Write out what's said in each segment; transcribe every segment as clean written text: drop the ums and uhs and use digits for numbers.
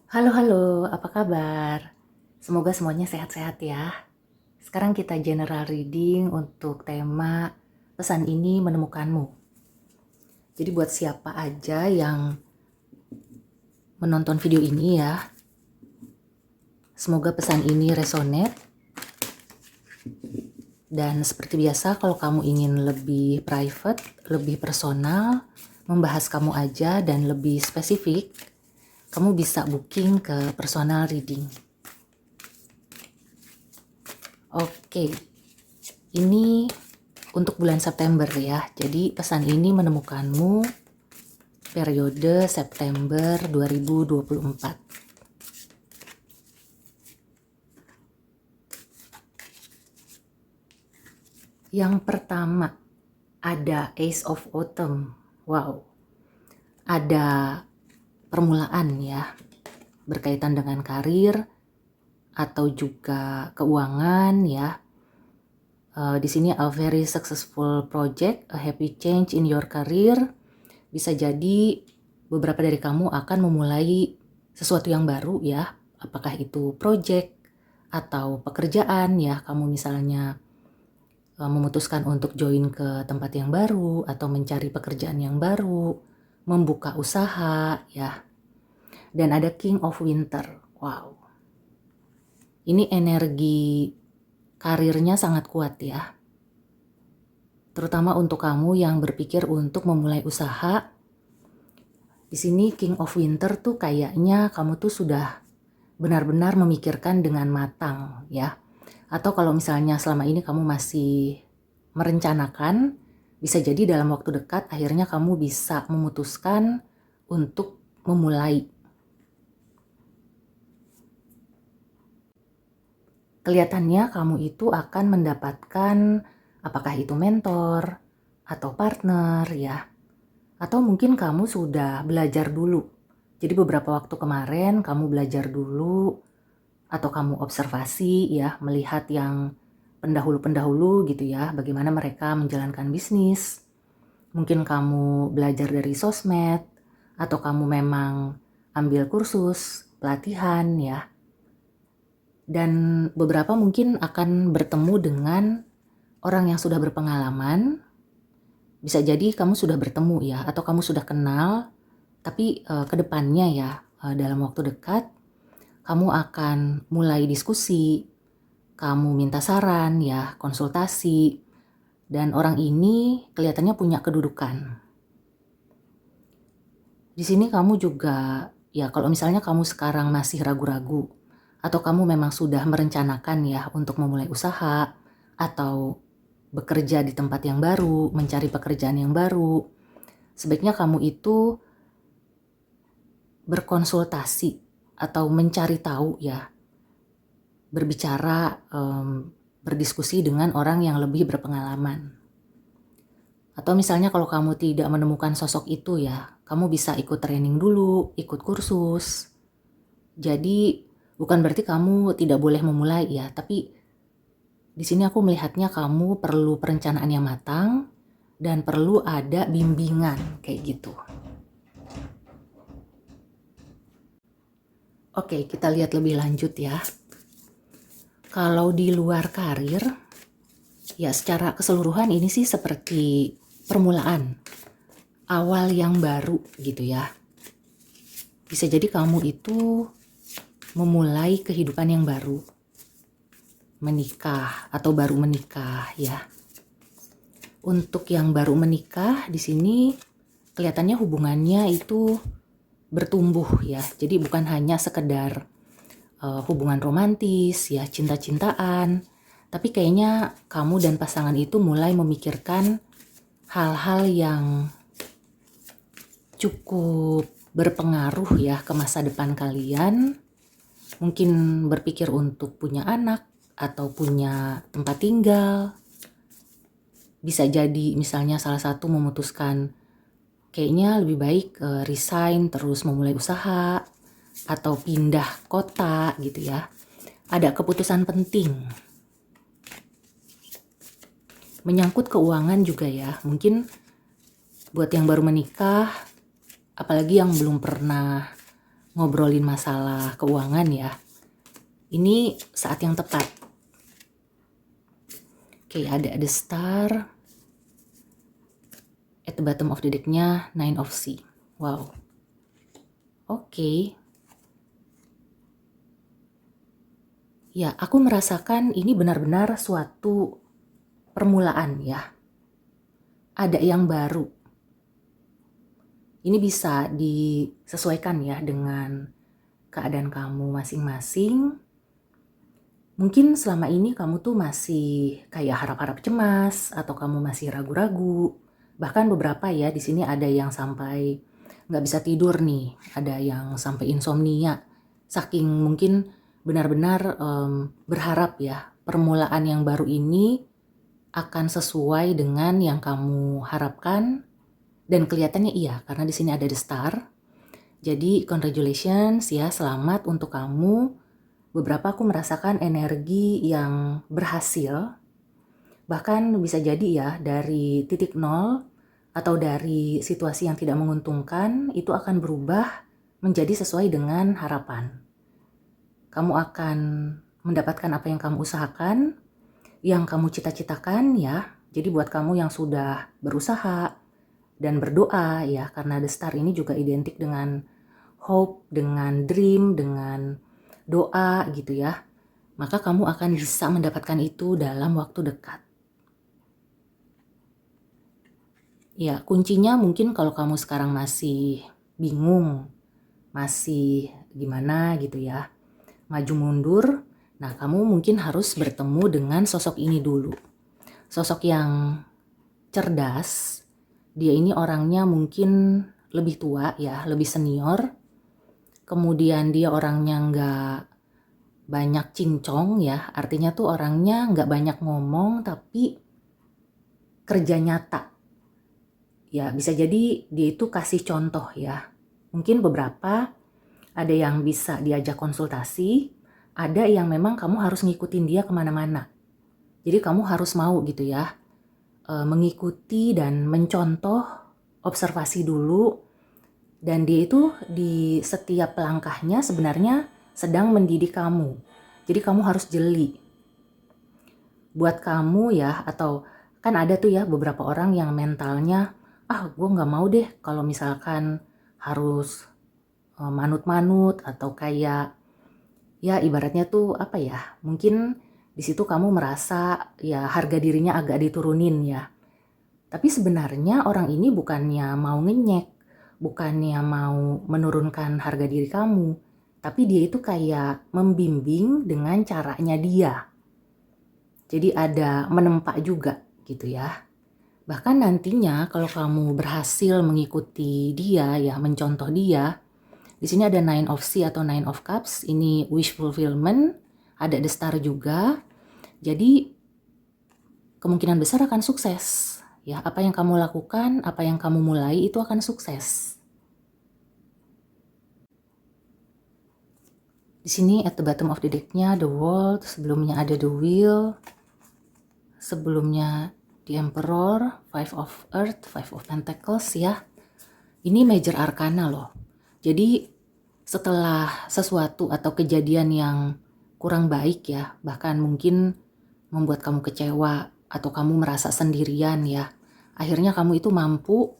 Halo, halo, apa kabar? Semoga semuanya sehat-sehat ya. Sekarang kita general reading untuk tema pesan ini menemukanmu. Jadi buat siapa aja yang menonton video ini ya, semoga pesan ini resonate. Dan seperti biasa kalau kamu ingin lebih private, lebih personal, membahas kamu aja dan lebih spesifik, kamu bisa booking ke personal reading. Oke, ini untuk bulan September ya. Jadi pesan ini menemukanmu periode September 2024. Yang pertama ada Ace of Autumn. Wow. Ada permulaan ya, berkaitan dengan karir atau juga keuangan ya. Di sini a very successful project, a happy change in your career. Bisa jadi beberapa dari kamu akan memulai sesuatu yang baru ya. Apakah itu project atau pekerjaan ya. Kamu misalnya memutuskan untuk join ke tempat yang baru atau mencari pekerjaan yang baru, membuka usaha ya. Dan ada King of Winter. Wow. Ini energi karirnya sangat kuat ya. Terutama untuk kamu yang berpikir untuk memulai usaha. Di sini King of Winter tuh kayaknya kamu tuh sudah benar-benar memikirkan dengan matang ya. Atau kalau misalnya selama ini kamu masih merencanakan, bisa jadi dalam waktu dekat akhirnya kamu bisa memutuskan untuk memulai. Kelihatannya kamu itu akan mendapatkan apakah itu mentor atau partner ya. Atau mungkin kamu sudah belajar dulu. Jadi beberapa waktu kemarin kamu belajar dulu atau kamu observasi ya, melihat yang pendahulu-pendahulu gitu ya, bagaimana mereka menjalankan bisnis. Mungkin kamu belajar dari sosmed atau kamu memang ambil kursus, pelatihan ya. Dan beberapa mungkin akan bertemu dengan orang yang sudah berpengalaman. Bisa jadi kamu sudah bertemu ya, atau kamu sudah kenal, tapi kedepannya ya, dalam waktu dekat, kamu akan mulai diskusi, kamu minta saran ya, konsultasi, dan orang ini kelihatannya punya kedudukan. Di sini kamu juga, ya kalau misalnya kamu sekarang masih ragu-ragu, atau kamu memang sudah merencanakan ya untuk memulai usaha, atau bekerja di tempat yang baru, mencari pekerjaan yang baru, sebaiknya kamu itu berkonsultasi atau mencari tahu ya, berbicara, berdiskusi dengan orang yang lebih berpengalaman. Atau misalnya kalau kamu tidak menemukan sosok itu ya, kamu bisa ikut training dulu, ikut kursus. Jadi bukan berarti kamu tidak boleh memulai ya, tapi di sini aku melihatnya kamu perlu perencanaan yang matang dan perlu ada bimbingan kayak gitu. Oke, kita lihat lebih lanjut ya. Kalau di luar karir, ya secara keseluruhan ini sih seperti permulaan, awal yang baru gitu ya. Bisa jadi kamu itu memulai kehidupan yang baru, menikah atau baru menikah ya. Untuk yang baru menikah di sini kelihatannya hubungannya itu bertumbuh ya. Jadi bukan hanya sekedar hubungan romantis ya, cinta-cintaan, tapi kayaknya kamu dan pasangan itu mulai memikirkan hal-hal yang cukup berpengaruh ya ke masa depan kalian. Mungkin berpikir untuk punya anak atau punya tempat tinggal. Bisa jadi misalnya salah satu memutuskan kayaknya lebih baik resign terus memulai usaha atau pindah kota gitu ya. Ada keputusan penting. Menyangkut keuangan juga ya. Mungkin buat yang baru menikah, apalagi yang belum pernah ngobrolin masalah keuangan ya, ini saat yang tepat. Oke, ada the star. At the bottom of the deck-nya Nine of Sea. Wow. Oke. Ya, aku merasakan ini benar-benar suatu permulaan ya. Ada yang baru. Ini bisa disesuaikan ya dengan keadaan kamu masing-masing. Mungkin selama ini kamu tuh masih kayak harap-harap cemas atau kamu masih ragu-ragu. Bahkan beberapa ya di sini ada yang sampai nggak bisa tidur nih, ada yang sampai insomnia. Saking mungkin benar-benar berharap ya permulaan yang baru ini akan sesuai dengan yang kamu harapkan. Dan kelihatannya iya, karena di sini ada the star. Jadi congratulations ya, selamat untuk kamu. Beberapa aku merasakan energi yang berhasil. Bahkan bisa jadi ya dari titik nol atau dari situasi yang tidak menguntungkan itu akan berubah menjadi sesuai dengan harapan. Kamu akan mendapatkan apa yang kamu usahakan, yang kamu cita-citakan ya. Jadi buat kamu yang sudah berusaha dan berdoa ya, karena the star ini juga identik dengan hope, dengan dream, dengan doa gitu ya. Maka kamu akan bisa mendapatkan itu dalam waktu dekat. Ya, kuncinya mungkin kalau kamu sekarang masih bingung, masih gimana gitu ya, maju mundur, nah kamu mungkin harus bertemu dengan sosok ini dulu. Sosok yang cerdas. Dia ini orangnya mungkin lebih tua ya, lebih senior. Kemudian dia orangnya nggak banyak cincong ya, artinya tuh orangnya nggak banyak ngomong tapi kerja nyata. Ya bisa jadi dia itu kasih contoh ya. Mungkin beberapa ada yang bisa diajak konsultasi, ada yang memang kamu harus ngikutin dia kemana-mana. Jadi kamu harus mau gitu ya, mengikuti dan mencontoh, observasi dulu, dan dia itu di setiap langkahnya sebenarnya sedang mendidik kamu. Jadi kamu harus jeli. Buat kamu ya, atau kan ada tuh ya beberapa orang yang mentalnya, gue gak mau deh kalau misalkan harus manut-manut atau kayak ya ibaratnya tuh apa ya, mungkin di situ kamu merasa ya harga dirinya agak diturunin ya. Tapi sebenarnya orang ini bukannya mau ngenyek, bukannya mau menurunkan harga diri kamu, tapi dia itu kayak membimbing dengan caranya dia. Jadi ada menempa juga gitu ya. Bahkan nantinya kalau kamu berhasil mengikuti dia ya, mencontoh dia, di sini ada Nine of Sea atau Nine of Cups, ini wish fulfillment, ada the star juga. Jadi kemungkinan besar akan sukses. Ya, apa yang kamu lakukan, apa yang kamu mulai itu akan sukses. Di sini at the bottom of the deck-nya the World, sebelumnya ada the Wheel, sebelumnya the Emperor, Five of Earth, Five of Pentacles ya. Ini major arcana loh. Jadi setelah sesuatu atau kejadian yang kurang baik ya, bahkan mungkin membuat kamu kecewa atau kamu merasa sendirian ya, akhirnya kamu itu mampu,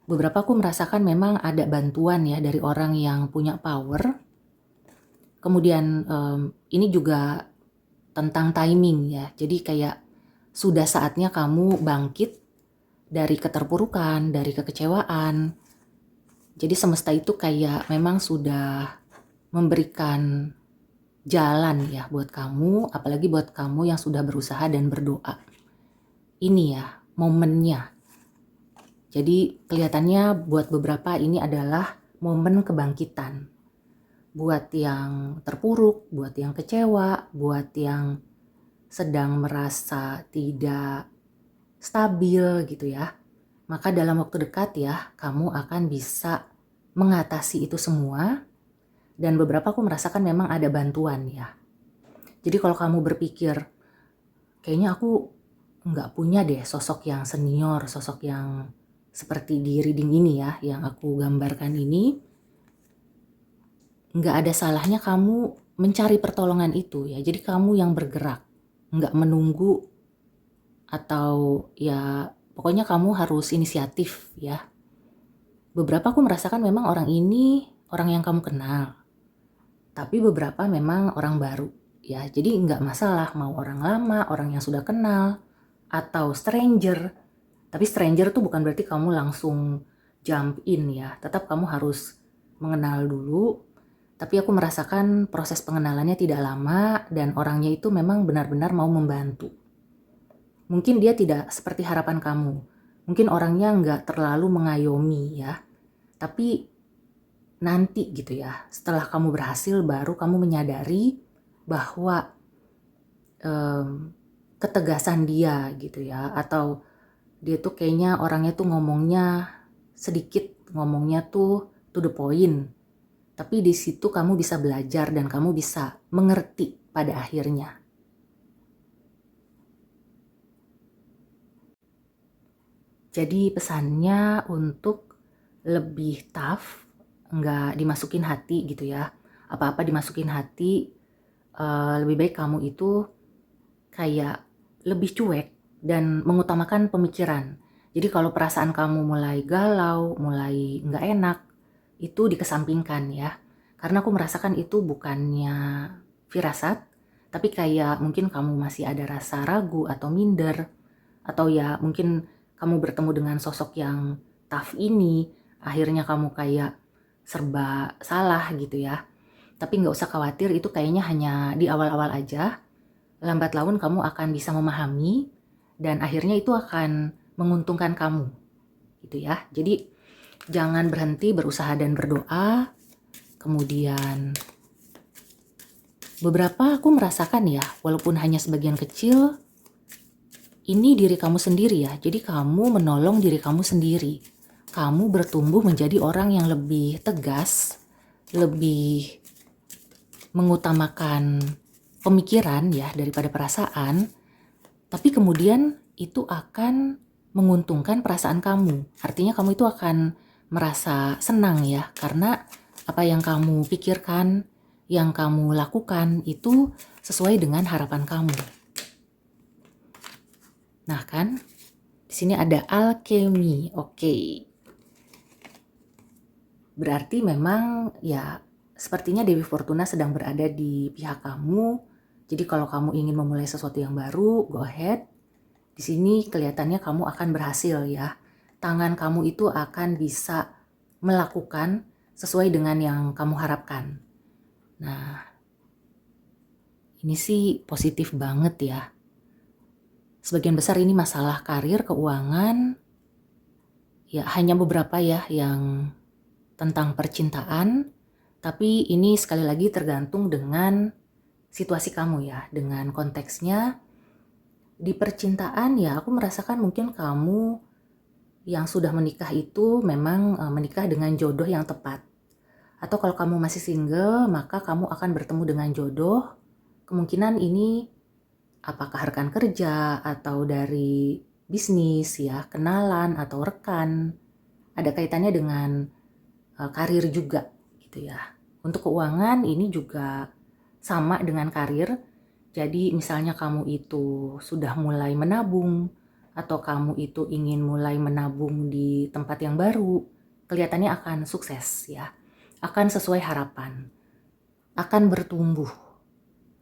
beberapa aku merasakan memang ada bantuan ya dari orang yang punya power. Kemudian ini juga tentang timing ya, jadi kayak sudah saatnya kamu bangkit dari keterpurukan, dari kekecewaan. Jadi semesta itu kayak memang sudah memberikan jalan ya buat kamu, apalagi buat kamu yang sudah berusaha dan berdoa. Ini ya momennya. Jadi kelihatannya buat beberapa ini adalah momen kebangkitan. Buat yang terpuruk, buat yang kecewa, buat yang sedang merasa tidak stabil gitu ya. Maka dalam waktu dekat ya, kamu akan bisa mengatasi itu semua. Dan beberapa aku merasakan memang ada bantuan ya. Jadi kalau kamu berpikir, kayaknya aku nggak punya deh sosok yang senior, sosok yang seperti di reading ini ya, yang aku gambarkan ini. nggak ada salahnya kamu mencari pertolongan itu ya. Jadi kamu yang bergerak, nggak menunggu atau ya pokoknya kamu harus inisiatif ya. Beberapa aku merasakan memang orang ini orang yang kamu kenal, tapi beberapa memang orang baru ya. Jadi nggak masalah mau orang lama, orang yang sudah kenal, atau stranger. Tapi stranger tuh bukan berarti kamu langsung jump in ya. Tetap kamu harus mengenal dulu. Tapi aku merasakan proses pengenalannya tidak lama dan orangnya itu memang benar-benar mau membantu. Mungkin dia tidak seperti harapan kamu. Mungkin orangnya nggak terlalu mengayomi ya. Tapi nanti gitu ya, setelah kamu berhasil baru kamu menyadari bahwa ketegasan dia gitu ya. Atau dia tuh kayaknya orangnya tuh ngomongnya sedikit, ngomongnya tuh to the point. Tapi di situ kamu bisa belajar dan kamu bisa mengerti pada akhirnya. Jadi pesannya untuk lebih tough, nggak dimasukin hati gitu ya. Apa-apa dimasukin hati, lebih baik kamu itu kayak lebih cuek dan mengutamakan pemikiran. Jadi kalau perasaan kamu mulai galau, mulai nggak enak, itu dikesampingkan ya. Karena aku merasakan itu bukannya firasat, tapi kayak mungkin kamu masih ada rasa ragu atau minder, atau ya mungkin kamu bertemu dengan sosok yang tough ini, akhirnya kamu kayak serba salah gitu ya. Tapi nggak usah khawatir, itu kayaknya hanya di awal-awal aja. Lambat laun kamu akan bisa memahami dan akhirnya itu akan menguntungkan kamu gitu ya. Jadi jangan berhenti berusaha dan berdoa. Kemudian beberapa aku merasakan ya, walaupun hanya sebagian kecil, ini diri kamu sendiri ya. Jadi kamu menolong diri kamu sendiri. Kamu bertumbuh menjadi orang yang lebih tegas, lebih mengutamakan pemikiran ya daripada perasaan. Tapi kemudian itu akan menguntungkan perasaan kamu. Artinya kamu itu akan merasa senang ya, karena apa yang kamu pikirkan, yang kamu lakukan itu sesuai dengan harapan kamu. Nah kan, di sini ada alkemi. Oke. Berarti memang ya sepertinya Dewi Fortuna sedang berada di pihak kamu. Jadi kalau kamu ingin memulai sesuatu yang baru, go ahead. Di sini kelihatannya kamu akan berhasil ya. Tangan kamu itu akan bisa melakukan sesuai dengan yang kamu harapkan. Nah, ini sih positif banget ya. Sebagian besar ini masalah karir, keuangan, ya hanya beberapa ya yang tentang percintaan. Tapi ini sekali lagi tergantung dengan situasi kamu ya, dengan konteksnya. Di percintaan ya aku merasakan mungkin kamu yang sudah menikah itu memang menikah dengan jodoh yang tepat. Atau kalau kamu masih single, maka kamu akan bertemu dengan jodoh. Kemungkinan ini apakah rekan kerja atau dari bisnis ya, kenalan atau rekan. Ada kaitannya dengan karir juga gitu ya. Untuk keuangan ini juga sama dengan karir. Jadi misalnya kamu itu sudah mulai menabung atau kamu itu ingin mulai menabung di tempat yang baru, kelihatannya akan sukses ya. Akan sesuai harapan. Akan bertumbuh.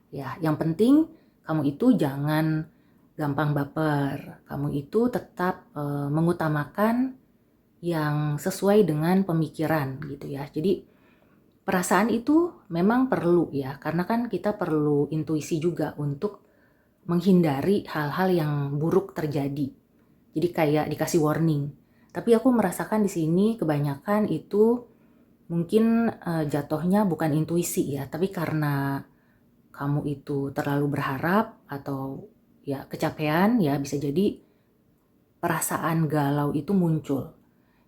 Ya, yang penting kamu itu jangan gampang baper. Kamu itu tetap mengutamakan yang sesuai dengan pemikiran gitu ya. Jadi perasaan itu memang perlu ya, karena kan kita perlu intuisi juga untuk menghindari hal-hal yang buruk terjadi. Jadi kayak dikasih warning. Tapi aku merasakan di sini kebanyakan itu mungkin jatuhnya bukan intuisi ya, tapi karena kamu itu terlalu berharap atau ya kecapean ya, bisa jadi perasaan galau itu muncul.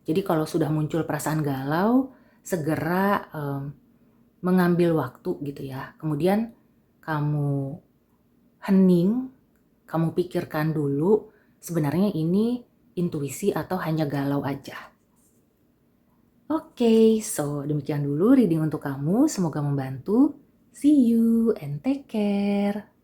Jadi kalau sudah muncul perasaan galau, segera mengambil waktu gitu ya. Kemudian kamu hening, kamu pikirkan dulu sebenarnya ini intuisi atau hanya galau aja. Oke, so demikian dulu reading untuk kamu. Semoga membantu. See you and take care.